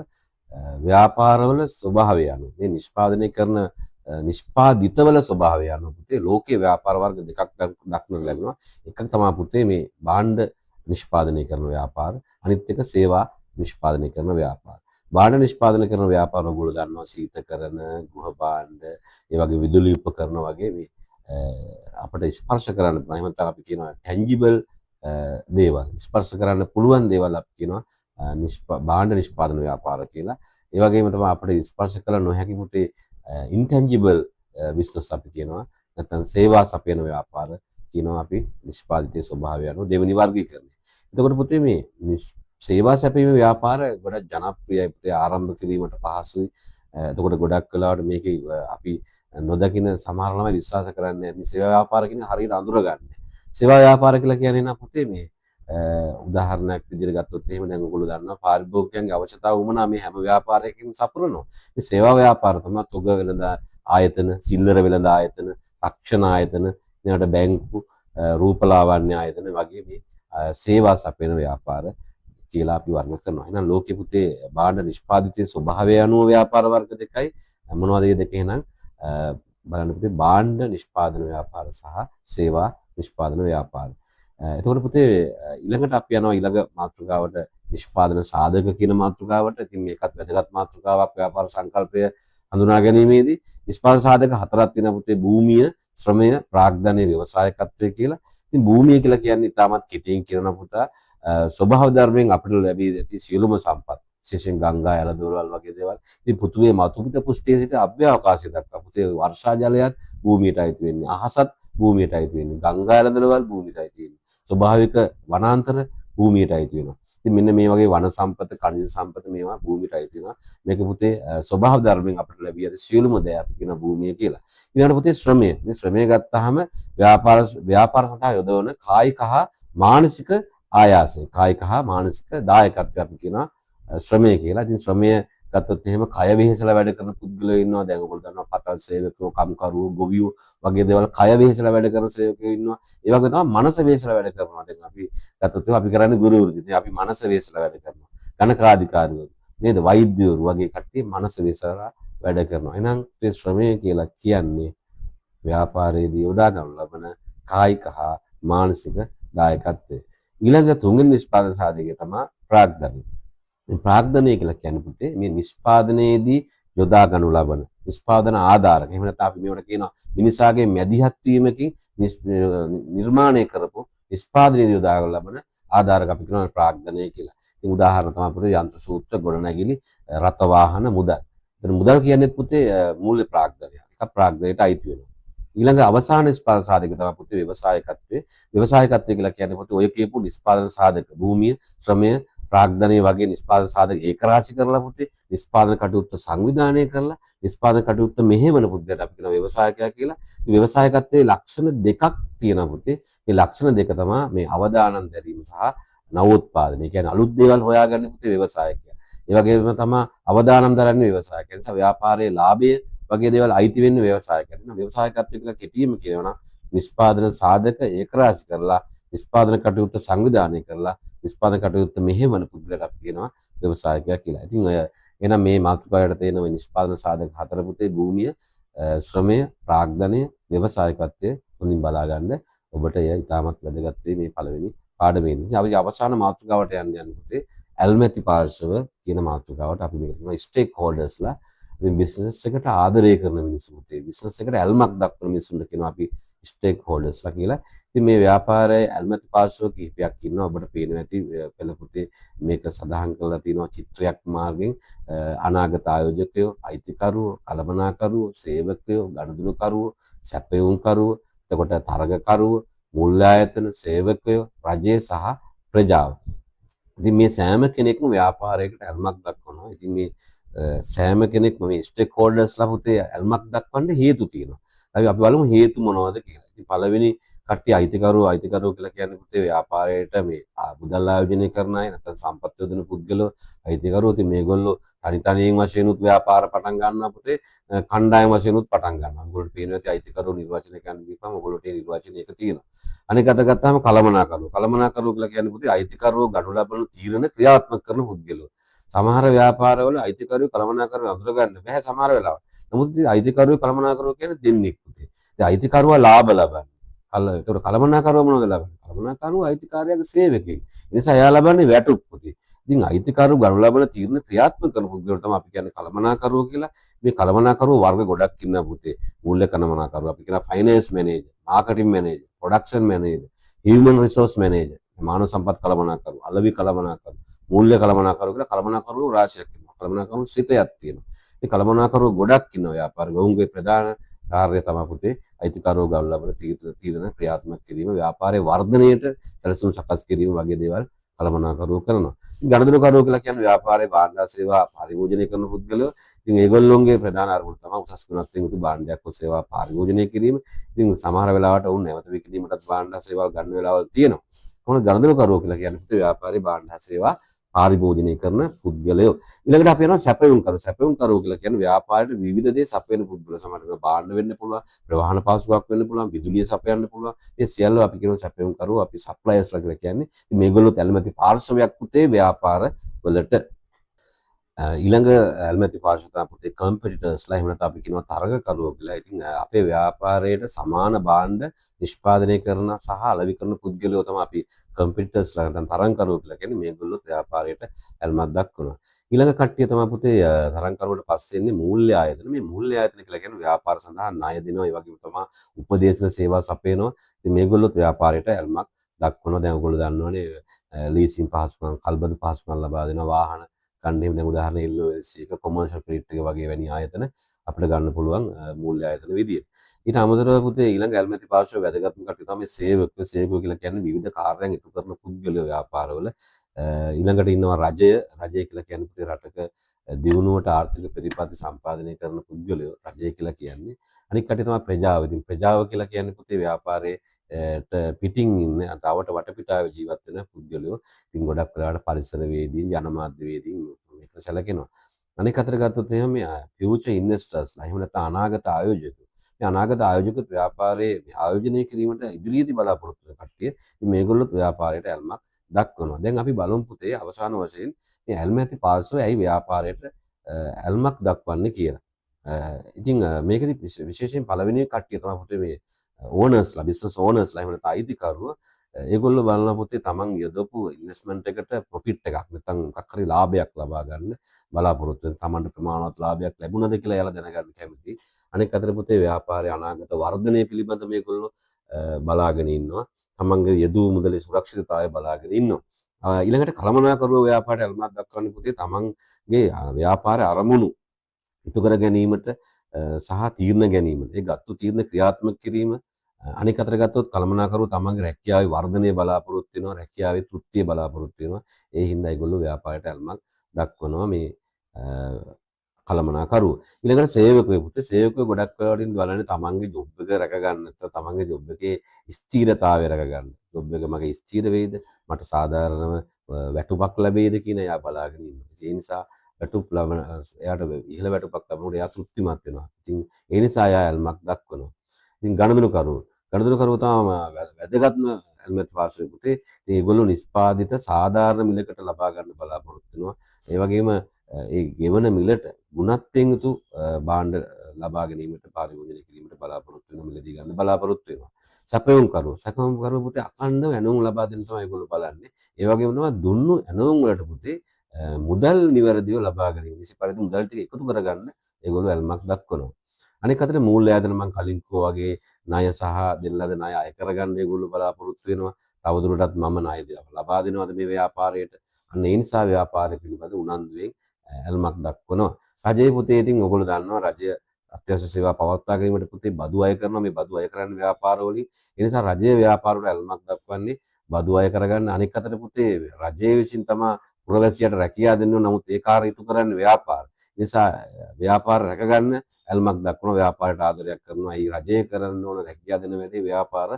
ව්‍යාපාරවල ස්වභාවය අනුව මේ නිෂ්පාදනය කරන නිෂ්පාදිතවල ස්වභාවය අනුව පුතේ ලෝකයේ ව්‍යාපාර වර්ග දෙකක් දක්නට ලැබෙනවා. එකක් තමයි පුතේ මේ භාණ්ඩ නිෂ්පාදනය කරන ව්‍යාපාර, අනිත් එක සේවා නිෂ්පාදනය කරන ව්‍යාපාර. භාණ්ඩ නිෂ්පාදනය කරන ව්‍යාපාර ඔයගොල්ලෝ දන්නවා සීතකරණ, ගෘහ භාණ්ඩ, ඒ වගේ විදුලි උපකරණ වගේ මේ අපිට ස්පර්ශ කරන්න පුළුවන්. එහෙම නැත්නම් අපි කියනවා ටැන්ජිබල් දේවල්, ස්පර්ශ කරන්න පුළුවන් දේවල් අපි කියනවා භාණ්ඩ නිෂ්පාදන ව්‍යාපාර කියලා. ඒ වගේම තමයි අපිට ස්පර්ශ කළ නොහැකි පුතේ ඉන්ටැන්ජිබල් බිස්නස් අපි කියනවා. නැත්නම් සේවා සපයන ව්‍යාපාර කියනවා අපි නිෂ්පාදිතයේ ස්වභාවය අනුව දෙවෙනි වර්ගීකරණය. එතකොට පුතේ මේ සේවා සැපීමේ ව්‍යාපාර ගොඩක් ජනප්‍රියයි පුතේ, ආරම්භ කිරීමට පහසුයි. එතකොට ගොඩක් වෙලාවට මේකේ අපි නොදකින සමහර ළමයි විශ්වාස කරන්නේ නැහැ. මේ සේවා ව්‍යාපාර කියන්නේ හරියට අඳුරගන්නේ. සේවා ව්‍යාපාර කියලා කියන්නේ නා පුතේ මේ උදාහරණයක් විදිහට ගත්තොත් එහෙම දැන් ඔයගොල්ලෝ දන්නවා පාරිභෝගිකයන්ගේ අවශ්‍යතාව වුණා මේ හැම ව්‍යාපාරයකින්ම සපුරනවා. මේ සේවා ව්‍යාපාර තමයි තොග වෙළඳ ආයතන, සිල්ලර වෙළඳ ආයතන, රක්ෂණ ආයතන, ඊට බැංකු, රූපලාවන්‍ය ආයතන වගේ මේ සේවා සපයන ව්‍යාපාර කියලා අපි වර්ණ කරනවා. එහෙනම් ලෝකෙ පුතේ භාණ්ඩ නිෂ්පාදිතයේ ස්වභාවය අනුව ව්‍යාපාර වර්ග දෙකයි. මොනවද මේ දෙක එහෙනම් බලන්න පුතේ භාණ්ඩ නිෂ්පාදන ව්‍යාපාර සහ සේවා නිෂ්පාදන ව්‍යාපාර. එතකොට පුතේ ඊළඟට අපි යනවා ඊළඟ මාතෘකාවට නිෂ්පාදන සාධක කියන මාතෘකාවට. ඉතින් මේකත් වැදගත් මාතෘකාවක් ව්‍යාපාර සංකල්පය හඳුනා ගැනීමේදී. නිෂ්පාදන සාධක හතරක් තියෙනවා පුතේ භූමිය, ශ්‍රමය, ප්‍රාග්ධනීය ව්‍යවසායකත්වය කියලා. ඉතින් භූමිය කියලා කියන්නේ ඉතාමත් කෙටියෙන් කියනවා පුතා ස්වභාව ධර්මයෙන් අපිට ලැබී ඇති සියලුම සම්පත්. විශේෂයෙන් ගංගා ඇලදොරවල් වගේ දේවල්. ඉතින් පෘථුවියේ මතුපිට පුෂ්ඨිය සිට අභ්‍යවකාශය දක්වා පුතේ වර්ෂා ජලයත් භූමියට අයිති වෙන්නේ. අහසත් භූමියට අයිති වෙන්නේ. ගංගා ඇලදොරවල් භූමියට අයිති වෙන්නේ. ස්වභාවික වනාන්තර භූමියට අයිති වෙනවා. ඉතින් මෙන්න මේ වගේ වන සම්පත, khනිජ සම්පත මේවා භූමියට අයිති වෙනවා. මේක පුතේ ස්වභාව ධර්මයෙන් අපිට ලැබී ඇති සියලුම දේ අපි කියන භූමිය කියලා. ඊළඟට පුතේ ශ්‍රමය. මේ ශ්‍රමය ගත්තාම ව්‍යාපාර සඳහා යොදවන කායික හා මානසික ආයාසය. කායික හා මානසික දායකත්වය අපි කියනවා ශ්‍රමය කියලා. ඉතින් ශ්‍රමය ගත්තොත් එහෙම කය වෙහෙසලා වැඩ කරන පුද්ගලයෝ ඉන්නවා. දැන් ඔයගොල්ලෝ දන්නවා පතල් සේවකයෝ, කම්කරුවෝ, ගොවියෝ වගේ දේවල් කය වෙහෙසලා වැඩ කරන සේවකයෝ ඉන්නවා. ඒ වගේ තමයි මනස වෙහෙසලා වැඩ කරනවා. දැන් අපි ගත්තොත් අපි කරන්නේ ගුරු වෘත්ති. ඉතින් අපි මනස වෙහෙසලා වැඩ කරනවා. ගණකාධිකාරියෝ නේද? වෛද්‍යවරු වගේ කට්ටිය මනස වෙහෙසලා වැඩ කරනවා. එහෙනම් මේ ශ්‍රමය කියලා කියන්නේ ව්‍යාපාරයේදී යොදා ගන්න ලබන කායික හා මානසික දායකත්වය. ඊළඟ තුන්වෙනි නිෂ්පාදන සාධකය තමයි ප්‍රාග්ධනය. මේ ප්‍රාග්ධනය කියලා කියන්නේ පුතේ මේ නිෂ්පාදනයේදී යොදා ගනු ලබන නිෂ්පාදන ආධාරක. එහෙම නැත්නම් අපි මේවට කියනවා මිනිසාගේ මැදිහත් වීමකින් නිර්මාණය කරපු නිෂ්පාදනයේදී යොදා ගනු ලබන ආධාරක අපි කියනවා ප්‍රාග්ධනය කියලා. ඉතින් උදාහරණ තමයි පුතේ යන්ත්‍ර සූත්‍ර, ගොඩනැගිලි, රථ වාහන, මුදල්. එතන මුදල් කියන්නේ පුතේ මූල්‍ය ප්‍රාග්ධනය. ඒක ප්‍රාග්ධනයට අයිති වෙනවා. ඊළඟ අවසාන නිෂ්පාදන සාධක තමයි පුතේ ව්‍යවසායකත්වය. ව්‍යවසායකත්වය කියලා කියන්නේ පුතේ ඔය කියපු නිෂ්පාදන සාධක භූමිය, ශ්‍රමය, ප්‍රාග්ධනීය වගේ නිෂ්පාදන සාධක ඒකරාශි කරලා පුතේ නිෂ්පාදන කටයුත්ත සංවිධානය කරලා නිෂ්පාදන කටයුත්ත මෙහෙවන පුද්ගලයාට අපි කියන ව්‍යවසායකයා කියලා. මේ ව්‍යවසායකත්වයේ ලක්ෂණ දෙකක් තියෙනවා පුතේ. මේ ලක්ෂණ දෙක තමයි මේ අවදානම් දැරීම සහ නවෝත්පාදනය. ඒ කියන්නේ අලුත් දේවල් හොයාගන්න පුතේ ව්‍යවසායකයා. ඒ වගේම තමයි අවදානම් දරන්නේ ව්‍යවසායකයා. ඒ නිසා ව්‍යාපාරයේ ලාභය වගේ දේවල් අයිති වෙන්නේ ව්‍යවසායකයාට. ව්‍යවසායකත්වය කියලා කෙටියෙන්ම කියනවා නිෂ්පාදන සාධක ඒකරාශි කරලා නිෂ්පාදන කටයුත්ත සංවිධානය කරලා නිෂ්පාදන කටයුත්ත මෙහෙවන පුද්ගලයාට අපි කියනවා ව්‍යවසායකයා කියලා. ඉතින් ඔය එහෙනම් මේ මාතෘකාවට තියෙන මේ නිෂ්පාදන සාධක හතර පුතේ භූමිය, ශ්‍රමය, ප්‍රාග්ධනය, ව්‍යවසායකත්වය හොඳින් බලා ගන්න. ඔබට එය ඉතාමත් වැදගත් වෙයි මේ පළවෙනි පාඩමේදී. ඉතින් අපි අවසාන මාතෘකාවට යන්න පුතේ ඇල්මැති පාර්ශව කියන මාතෘකාවට අපි මේක කියනවා ස්ටේක් හෝල්ඩර්ස්ලා. මේ බිස්නස් එකට ආදරය කරන මිනිස්සු පුතේ බිස්නස් එකට ඇල්මක් දක්වන මිනිස්සුන්ට කියනවා අපි ස්ටේක් හෝල්ඩර්ස්ලා කියලා. ඉතින් මේ ව්‍යාපාරයේ ඇල්මැති පාර්ශව කිහිපයක් ඉන්නවා. ඔබට පේනවා ඇති පෙළ පුතේ මේක සඳහන් කරලා තියෙනවා චිත්‍රයක් මාර්ගෙන් අනාගත ආයෝජකයෝ, අයිතිකරුවෝ, කළමනාකරුවෝ, සේවකයෝ, ගනුදෙනුකරුවෝ, සැපයුම්කරුවෝ, එතකොට තරගකරුවෝ, මුල්‍ය ආයතන, සේවකයෝ, රජය සහ ප්‍රජාව. ඉතින් මේ සෑම කෙනෙක්ම ව්‍යාපාරයකට ඇල්මක් දක්වනවා. ඉතින් මේ සෑම කෙනෙක්ම මේ ස්ටේක් හෝල්ඩර්ස්ලා පුතේ ඇල්මක් දක්වන්න හේතු තියෙනවා. අපි බලමු හේතු මොනවද කියලා. ඉතින් පළවෙනි කට්ටිය අයිතිකරුවෝ කියලා කියන්නේ පුතේ ව්‍යාපාරයට මේ මුදල් ආයෝජනය කරන අය නැත්නම් සම්පත් යොදන පුද්ගලෝ අයිතිකරුවෝ. ඉතින් මේගොල්ලෝ තනියෙන් වශයෙන් උත් ව්‍යාපාර පටන් ගන්නවා පුතේ කණ්ඩායම් වශයෙන් උත් පටන් ගන්නවා. ඒගොල්ලෝ පේනවා ඇති අයිතිකරුවෝ නිර්වාචනය කරන්න ගිහම ඔයගොල්ලෝට නිර්වාචනය එක තියෙනවා. අනික අත ගත්තාම කළමනාකරුවෝ කියලා කියන්නේ පුතේ අයිතිකරුවෝ ගනු ලබන තීරණ ක්‍රියාත්මක කරන පුද්ගලෝ. සමහර ව්‍යාපාරවල අයිතිකරුවෝ කළමනාකරුවෝ අඳුර ගන්න බෑ සමහර වෙලාවට. නමුත් අයිතිකරුවෝ කළමනාකරුවෝ කියන්නේ දෙන්නෙක් පුතේ. ඉතින් අයිතිකරුවා ලාභ ලබන්නේ. ඒතකොට කළමනාකරුවා මොනවද ලබන්නේ? කළමනාකරුවා අයිතිකාරයාගේ සේවකයෙක්. ඒ නිසා එයා ලබන්නේ වැටුප් පුතේ. ඉතින් අයිතිකරුවෝ ගනු ලබන තීරණ ක්‍රියාත්මක කරන පුද්ගලයෝ තමයි අපි කියන්නේ කළමනාකරුවෝ කියලා. මේ කළමනාකරුවෝ වර්ග ගොඩක් ඉන්නවා පුතේ. මූල්‍ය කළමනාකරුවෝ අපි කියනවා finance manager, marketing manager, production manager, human resource manager, මානව සම්පත් කළමනාකරුවෝ, අලෙවි කළමනාකරුවෝ, මූල්‍ය කළමනාකරුවෝ කියලා කළමනාකරුවෝ රාශියක් ඉන්නවා. කළමනාකරුවෝ සිතයක් තියෙනවා. මේ කළමනාකරුවෝ ගොඩක් ඉන්නවා ව්‍යාපාරේ. ඔවුන්ගේ ප්‍රධාන කාර්යය තමයි පුතේ අයිතිකරුවෝ ගනු ලබන තීරණ ක්‍රියාත්මක කිරීම, ව්‍යාපාරයේ වර්ධනයට සැලසුම් සකස් කිරීම වගේ දේවල් කළමනාකරුවෝ කරනවා. ගණදෙනුකරුවෝ කියලා කියන්නේ ව්‍යාපාරයේ භාණ්ඩ සේවා පරිභෝජනය කරන පුද්ගලයෝ. ඉතින් ඒගොල්ලෝගේ ප්‍රධාන අරමුණ තමයි උසස් ගුණත්වයෙන් යුතු භාණ්ඩයක් හෝ සේවා පරිභෝජනය කිරීම. ඉතින් සමහර වෙලාවට වුන් නැවත විකිණීමටත් භාණ්ඩ සේවා ගන්න වෙලාවල් තියෙනවා. කොහොමද ගණදෙනුකරුවෝ කියලා කියන්නේ ව්‍යාපාරයේ භාණ්ඩ සේවා පාරිභෝජනය කරන පුද්ගලයෝ. ඊළඟට අපි යනවා සැපයුම්කරු. සැපයුම්කරු කියලා කියන්නේ ව්‍යාපාරයේ විවිධ දේ සපයන පුද්ගලයෝ. සමහරවිට භාණ්ඩ වෙන්න පුළුවන්, ප්‍රවාහන පාසුකමක් වෙන්න පුළුවන්, විදුලිය සපයන්න පුළුවන්. මේ සියල්ල අපි කියනවා සැපයුම්කරු. අපි සප්ලයර්ස්ලා කියලා කියන්නේ. මේගොල්ලෝ ඇල්මැති පාර්ශවයක් පුතේ ව්‍යාපාර වලට. ඊළඟ ඇල්මැති පාර්ශව තමයි පුතේ කම්පිටිටර්ස්ලා. එහෙම නැත්නම් අපි කියනවා තරගකරුවෝ කියලා. ඉතින් අපේ ව්‍යාපාරයට සමාන භාණ්ඩ නිෂ්පාදනය කරන සහ අලෙවි කරන පුද්ගලයෝ තමයි අපි කම්පිටිටර්ස්ලා නැත්නම් තරගකරුවෝ කියලා කියන්නේ. මේගොල්ලෝ ව්‍යාපාරයට ඇල්මක් දක්වනවා. ඊළඟ කට්ටිය තමයි පුතේ තරගකරුවට පස්සේ එන්නේ මූල්‍ය ආයතන. මේ මූල්‍ය ආයතන කියලා කියන්නේ ව්‍යාපාර සඳහා ණය දෙනවා. ඒ වගේම තමයි උපදේශන සේවා සපයනවා. ඉතින් මේගොල්ලෝ ව්‍යාපාරයට ඇල්මක් දක්වනවා. දැන් ඔයගොල්ලෝ දන්නවනේ ලීසින් පහසුකම්, කල්බදු පහසුකම් ලබා දෙනවා වාහන ගන්න. දැන් උදාහරණ LOLC එක කොමර්ෂල් ක්‍රෙඩිට් එක වගේ වැනි ආයතන අපිට ගන්න පුළුවන් මූල්‍ය ආයතන විදියට. ඊට අමතරව පුතේ ඊළඟ ඇල්මැති පාර්ශ්ව වැදගත්ම කටයුතු තමයි සේවකයෝ. සේවකයෝ කියලා කියන්නේ විවිධ කාර්යයන් ඉටු කරන පුද්ගලයෝ ව්‍යාපාරවල. ඊළඟට ඉන්නවා රජය. රජය කියලා කියන්නේ පුතේ රටක දියුණුවට ආර්ථික ප්‍රතිපත්ති සම්පාදනය කරන පුද්ගලයෝ රජය කියලා කියන්නේ. අනිත් කටේ තමයි ප්‍රජාව. ඉතින් ප්‍රජාව කියලා කියන්නේ පුතේ ව්‍යාපාරයේ පිටින් ඉන්න අතවට වටපිටාවේ ජීවත් වෙන පුද්ගලයෝ. ඉතින් ගොඩක් වෙලාවට පරිසරවේදීන්, ජනමාධ්‍යවේදීන් මේක සැලකෙනවා. අනෙක් අතට ගත්තොත් එහෙනම් මේ ෆියුචර් ඉන්වෙස්ටර්ස්ලා එහෙම නැත්නම් අනාගත ආයෝජකයෝ. මේ අනාගත ආයෝජක ව්‍යාපාරයේ ආයෝජනය කිරීමට ඉදිරියේදී බලාපොරොත්තු වෙන කට්ටිය. ඉතින් මේගොල්ලොත් ව්‍යාපාරයට ඇල්මක් දක්වනවා. දැන් අපි බලමු පුතේ අවසාන වශයෙන් මේ ඇල්මැති පාර්ශවය ඇයි ව්‍යාපාරයට ඇල්මක් දක්වන්නේ කියලා. ඉතින් මේකෙදි විශේෂයෙන් පළවෙනි කට්ටිය තමයි පුතේ මේ ඕනර්ස්ලා, බිස්නස් ඕනර්ස්ලා එහෙම නැත්නම් අයිතිකරුවෝ. ඒගොල්ලෝ බලන පුතේ තමන් යොදපු ඉන්වෙස්ට්මන්ට් එකට ප්‍රොෆිට් එකක් නැත්නම් මොකක් හරි ලාභයක් ලබා ගන්න බලාපොරොත්තු වෙන. තමන්ට ප්‍රමාණවත් ලාභයක් ලැබුණද කියලා එයාලා දැනගන්න කැමතියි. අනෙක් අතට පුතේ ව්‍යාපාරයේ අනාගත වර්ධනය පිළිබඳ මේගොල්ලෝ බලාගෙන ඉන්නවා. තමන්ගේ යෙදූ මුදලේ සුරක්ෂිතතාවය බලාගෙන ඉන්නවා. ඊළඟට කළමනාකරුවෝ ව්‍යාපාරයට ඇල්මක් දක්වන්නේ පුතේ තමන්ගේ ව්‍යාපාරයේ අරමුණු ඉටු කර ගැනීමට සහ තීරණ ගැනීමට. ඒ ගත්තු තීරණ ක්‍රියාත්මක කිරීම. අනෙක් අතට ගත්තොත් කළමනාකරුවෝ තමන්ගේ රැකියාවේ වර්ධනය බලාපොරොත්තු වෙනවා, රැකියාවේ තෘප්තිය බලාපොරොත්තු වෙනවා. ඒ හින්දා ඒගොල්ලෝ ව්‍යාපාරයට ඇල්මක් දක්වනවා මේ කළමනාකරුවෝ. ඊළඟට සේවකයෝ පුතේ සේවකයෝ ගොඩක් වෙලාවට බලන්නේ තමන්ගේ ජොබ් එක රැක ගන්න නැත්නම් තමන්ගේ ජොබ් එකේ ස්ථිරතාවය රැක ගන්න. ජොබ් එක මගේ ස්ථිර වෙයිද? මට සාධාරණව වැටුපක් ලැබෙයිද කියන එයා බලාගෙන ඉන්නවා. ඒ නිසා වැටුප් ලබන එයාට ඉහළ වැටුපක් ලැබුණොත් එයා තෘප්තිමත් වෙනවා. ඉතින් ඒ නිසා එයා ඇල්මක් දක්වනවා. ඉතින් ගණදෙනුකරුවෝ තමයි වැදගත්ම ඇල්මැති පාර්ශවය පුතේ. ඉතින් ඒගොල්ලෝ නිෂ්පාදිත සාධාරණ මිලකට ලබා ගන්න බලාපොරොත්තු වෙනවා. ඒ වගේම ඒ ගෙවන මිලට ගුණත්වයෙන් යුතු භාණ්ඩ ලබා ගැනීමට පරිභෝජනය කිරීමට බලාපොරොත්තු වෙන මිලදී ගන්න බලාපොරොත්තු වෙනවා. සැපයුම්කරුවෝ පුතේ අඛණ්ඩව ඇණවුම් ලබා දෙන්න තමයි ඒගොල්ලෝ බලන්නේ. ඒ වගේම තමයි දුන්නු ඇණවුම් වලට පුතේ මුදල් නිවැරදිව ලබා ගැනීම. නිසි පරිදි මුදල් ටික එකතු කරගන්න ඒගොල්ලෝ ඇල්මක් දක්වනවා. අනෙක් අතට මූල්‍ය ආයතන මම කලින් කිව්වා වගේ ණය සහ දෙන ලද ණය අය කරගන්න ඒගොල්ලෝ බලාපොරොත්තු වෙනවා. තවදුරටත් මම ණය ලබා දෙනවද මේ ව්‍යාපාරයට? අන්න ඒ නිසා ව්‍යාපාරය පිළිබඳ උනන්දුවෙන් ඇල්මක් දක්වනවා. රජයේ පුතේ ඉතින් ඔයගොල්ලෝ දන්නවා රජය අත්‍යවශ්‍ය සේවා පවත්වා ගැනීමට පුතේ බදු අය කරනවා. මේ බදු අය කරන්නේ ව්‍යාපාරවලින්. ඒ නිසා රජයේ ව්‍යාපාරවල ඇල්මක් දක්වන්නේ බදු අය කරගන්න. අනෙක් අතට පුතේ රජයේ විසින් තමයි පුරවැසියට රැකියාව දෙන්න ඕන. නමුත් ඒ කාර්ය ඉටු කරන්නේ ව්‍යාපාර. නිසා ව්‍යාපාර රැකගන්න ඇල්මක් දක්වන ව්‍යාපාරයට ආදරයක් කරනවා. ඒ රජය කරන්න ඕන රැකියාව දෙන වැඩේ ව්‍යාපාර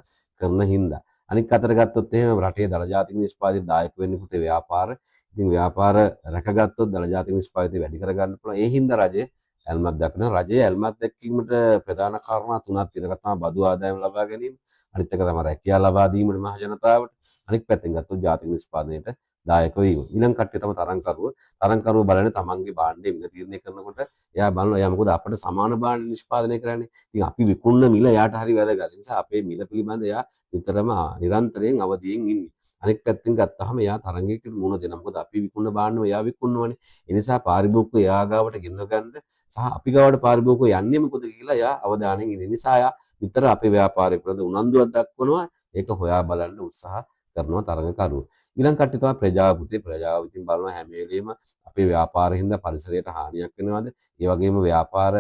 කරන හින්දා. අනික් අතට ගත්තොත් එහෙම රටේ දළ ජාතික නිෂ්පාදිත දායක වෙන්නේ පුතේ ව්‍යාපාර. ඉතින් ව්‍යාපාර රැකගත්තොත් දළ ජාතික නිෂ්පාදිතය වැඩි කරගන්න පුළුවන්. ඒ හින්දා රජය ඇල්මක් දක්වනවා. රජයේ ඇල්මක් දැක්වීමට ප්‍රධාන කාරණා තුනක් තියෙනවා. තමයි බදු ආදායම ලබා ගැනීම. අනිත් එක තමයි රැකියාව ලබා දීමට මහ ජනතාවට. අනිත් පැත්තෙන් ගත්තොත් ජාතික නිෂ්පාදනයට දායක වීම. ඊළඟ කට්ටිය තමයි තරංකරුවෝ බලන්නේ තමන්ගේ භාණ්ඩය මිල තීරණය කරනකොට එයා බලනවා එයා මොකද අපිට සමාන භාණ්ඩ නිෂ්පාදනය කරන්නේ. ඉතින් අපි විකුණන මිල එයාට හරි වැදගත්. ඒ නිසා අපේ මිල පිළිබඳ එයා නිතරම නිරන්තරයෙන් අවදියෙන් ඉන්නේ. අනෙක් පැත්තෙන් ගත්තාම එයා තරංගයකට මුහුණ දෙනවා. මොකද අපි විකුණන භාණ්ඩම එයා විකුණනවනේ. ඒ නිසා පාරිභෝගිකයෝ එයා ගාවට ගෙනව ගන්න සහ අපි ගාවට පාරිභෝගිකයෝ යන්නේ මොකද කියලා එයා අවධානයෙන් ඉන්නේ. නිසා එයා විතර අපේ ව්‍යාපාරය පිළිබඳ උනන්දුවක් දක්වනවා. ඒක හොයා බලන්න උත්සාහ කරනවා තරඟකරුවෝ. ඊළඟ කට්ටිය තමයි ප්‍රජාව පුතේ. ප්‍රජාව ඉතින් බලනවා හැම වෙලෙම අපේ ව්‍යාපාරින් හින්දා පරිසරයට හානියක් වෙනවද? ඒ වගේම ව්‍යාපාර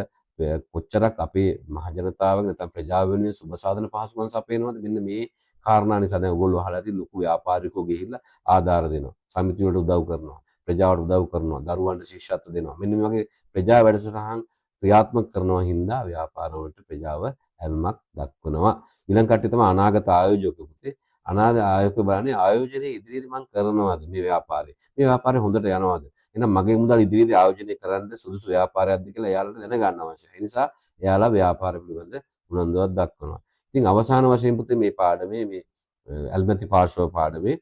කොච්චරක් අපේ මහ ජනතාවගේ නැත්නම් ප්‍රජාව වෙනුවෙන් සුබ සාධන පහසුකම් සපයනවද? මෙන්න මේ කාරණා නිසා දැන් ඔයගොල්ලෝ අහලා තියෙන ලොකු ව්‍යාපාරිකෝ ගිහිල්ලා ආධාර දෙනවා. සමිති වලට උදව් කරනවා. ප්‍රජාවට උදව් කරනවා. දරුවන්ට ශිෂ්‍යත්ව දෙනවා. මෙන්න මේ වගේ ප්‍රජා වැඩසටහන් ක්‍රියාත්මක කරනවා හින්දා ව්‍යාපාර වලට ප්‍රජාව ඇල්මක් දක්වනවා. ඊළඟ කට්ටිය තමයි අනාගත ආයෝජක පුතේ. අනාගත ආයෝජක බලන්නේ ආයෝජනයේ ඉදිරියේදී මම කරනවාද මේ ව්‍යාපාරේ. මේ ව්‍යාපාරේ හොඳට යනවාද? එහෙනම් මගේ මුදල් ඉදිරියේදී ආයෝජනය කරන්න සුදුසු ව්‍යාපාරයක්ද කියලා එයාලට දැනගන්න අවශ්‍යයි. ඒ නිසා එයාලා ව්‍යාපාර පිළිබඳ උනන්දුවක් දක්වනවා. ඉතින් අවසාන වශයෙන් පුතේ මේ පාඩමේ මේ ඇල්මැති පාර්ශ්ව පාඩමේ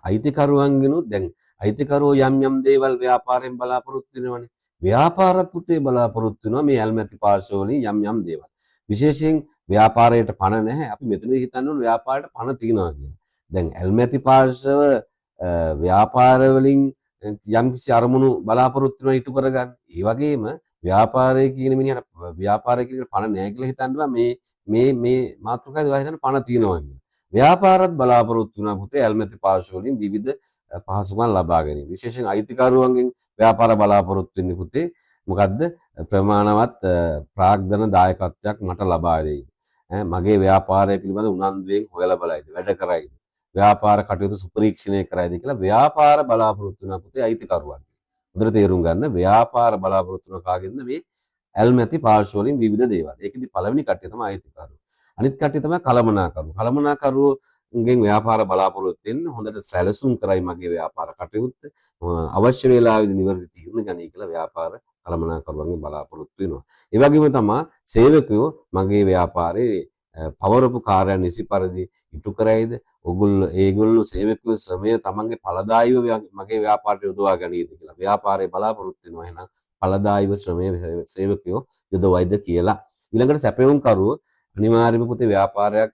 අයිතිකරුවන්ගෙනුත් දැන් අයිතිකරුවෝ යම් යම් දේවල් ව්‍යාපාරයෙන් බලාපොරොත්තු වෙනවනේ. ව්‍යාපාරත් පුතේ බලාපොරොත්තු වෙනවා මේ ඇල්මැති පාර්ශ්ව වලින් යම් යම් දේවල්. විශේෂයෙන් ව්‍යාපාරයට පණ නැහැ. අපි මෙතනදී හිතන්න ඕන ව්‍යාපාරයට පණ තියනවා කියලා. දැන් ඇල්මැති පාර්ශ්ව ව්‍යාපාර වලින් යම්කිසි අරමුණු බලාපොරොත්තු වෙනවා ඉටු කරගන්න. ඒ වගේම ව්‍යාපාරය කියන මිනිහට ව්‍යාපාරය කියන පණ නැහැ කියලා හිතන්නවා මේ මාතෘකාවේ ඒවා හිතන්න පණ තියනවා කියලා. ව්‍යාපාරත් බලාපොරොත්තු වෙනවා පුතේ ඇල්මැති පාර්ශ්ව වලින් විවිධ පහසුකම් ලබා ගැනීම. විශේෂයෙන් අයිතිකරුවන්ගෙන් ව්‍යාපාර බලාපොරොත්තු වෙන්නේ පුතේ මොකද්ද? ප්‍රමාණවත් ප්‍රාග්ධන දායකත්වයක් මට ලබා දෙයි. මගේ ව්‍යාපාරය පිළිබඳ උනන්දුවෙන් හොයලා බලයිද වැඩ කරයිද ව්‍යාපාර කටයුතු සුපරීක්ෂණය කරයිද කියලා ව්‍යාපාර බලාපොරොත්තු වෙන පුතේ අයිතිකරුවන්. හොඳට තේරුම් ගන්න ව්‍යාපාර බලාපොරොත්තු වෙන කාගෙන්ද මේ ඇල්මැති පාර්ශ්ව වලින් විවිධ දේවල්. ඒකෙදි පළවෙනි කට්ටිය තමයි අයිතිකරුවෝ. අනිත් කට්ටිය තමයි කළමනාකරුවෝ. කළමනාකරුවෝගෙන් ව්යාපාර බලාපොරොත්තු වෙන්න හොඳට සැලසුම් කරයි මගේ ව්‍යාපාර කටයුත්ත. අවශ්‍ය වේලාවෙදී නිවැරදි තීරණ ගනී කියලා ව්යාපාර කළමනාකරුවන්ගෙන් බලාපොරොත්තු වෙනවා. ඒ වගේම තමයි සේවකයෝ මගේ ව්‍යාපාරේ පවරපු කාර්යයන් නිසි පරිදි ඉටු කරයිද? ඒගොල්ලෝ සේවකයෝ ශ්‍රමය තමන්ගේ ඵලදායීව මගේ ව්‍යාපාරයට යොදවා ගනීද කියලා ව්යාපාරේ බලාපොරොත්තු වෙනවා. එහෙනම් ඵලදායීව ශ්‍රමය සේවකයෝ යොදවයිද කියලා. ඊළඟට සැපයුම් කරුවෝ අනිවාර්යයෙන්ම පුතේ ව්‍යාපාරයක්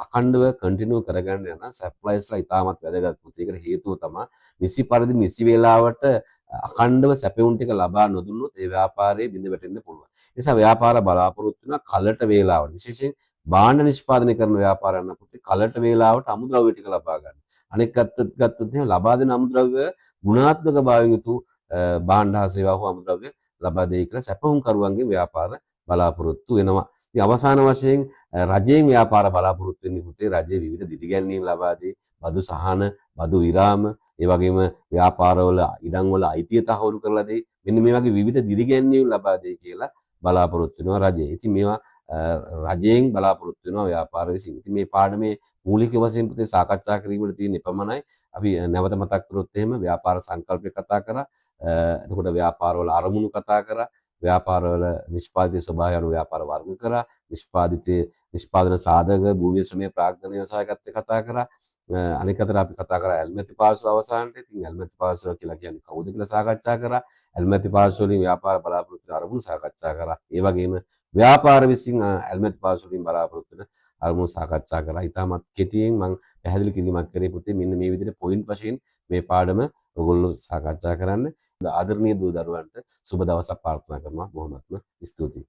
අඛණ්ඩව කන්ටිනියු කරගන්න යන සප්ලයිස්ලා ඉතාමත් වැදගත් පුතේ. ඒකට හේතුව තමයි නිසි පරිදි නිසි වේලාවට අඛණ්ඩව සැපයුම් ටික ලබා නොදුන්නොත් ඒ ව්‍යාපාරයේ බිඳ වැටෙන්න පුළුවන්. ඒ නිසා ව්යාපාර බලාපොරොත්තු වෙන කලට වේලාවට විශේෂයෙන් භාණ්ඩ නිෂ්පාදනය කරන ව්යාපාරයන් පුතේ කලට වේලාවට අමුද්‍රව්‍ය ටික ලබා ගන්න. අනෙක් ගත්තොත් එහෙනම් ලබා දෙන අමුද්‍රව්‍ය ගුණාත්මක භාවයෙන් යුතු භාණ්ඩ හා සේවා හෝ අමුද්‍රව්‍ය ලබා දෙයි කියලා සැපයුම් කරුවන්ගේ ව්‍යාපාර බලාපොරොත්තු වෙනවා. ඉතින් අවසාන වශයෙන් රජයෙන් ව්‍යාපාර බලාපොරොත්තු වෙන්නේ පුතේ රජයේ විවිධ දිරිගැන්වීම් ලබා දී බදු සහන, බදු විරාම, ඒ වගේම ව්‍යාපාරවල ඉඩම් වල අයිතිය තහවුරු කරලා දෙයි. මෙන්න මේ වගේ විවිධ දිරිගැන්වීම් ලබා දෙයි කියලා බලාපොරොත්තු වෙනවා රජය. ඉතින් මේවා රජයෙන් බලාපොරොත්තු වෙනවා ව්‍යාපාර විසින්. ඉතින් මේ පාඩමේ මූලික වශයෙන් පුතේ සාකච්ඡා කිරීමට තියෙන එපමණයි. අපි නැවත මතක් කරොත් එහෙම ව්‍යාපාර සංකල්පය කතා කරා. එතකොට ව්‍යාපාරවල අරමුණු කතා කරා. ව්‍යාපාරවල නිෂ්පාදිත ස්වභාවය අනුව ව්යාපාර වර්ග කරා. නිෂ්පාදන සාධක භූමිය ශ්‍රමය ප්‍රාග්ධන ව්‍යවසායකත්වය කතා කරා. අනෙක් අතට අපි කතා කරා ඇල්මැති පාර්ශ්ව අවසානයේ. ඉතින් ඇල්මැති පාර්ශ්ව කියලා කියන්නේ කවුද කියලා සාකච්ඡා කරා. ඇල්මැති පාර්ශ්ව වලින් ව්‍යාපාර බලාපොරොත්තු වෙන අරමුණු සාකච්ඡා කරා. ඒ වගේම ව්‍යාපාර විසින් ඇල්මැති පාර්ශ්ව වලින් බලාපොරොත්තු වෙන අරමුණු සාකච්ඡා කරා. ඊටමත් කෙටියෙන් මම පැහැදිලි කිරීමක් කරේ පුතේ මෙන්න මේ විදිහට පොයින්ට් වශයෙන් මේ පාඩම ඔයගොල්ලෝ සාකච්ඡා කරන්න. ආදරණීය දූ දරුවන්ට සුබ දවසක් ප්‍රාර්ථනා කරනවා. බොහොමත්ම ස්තුතියි.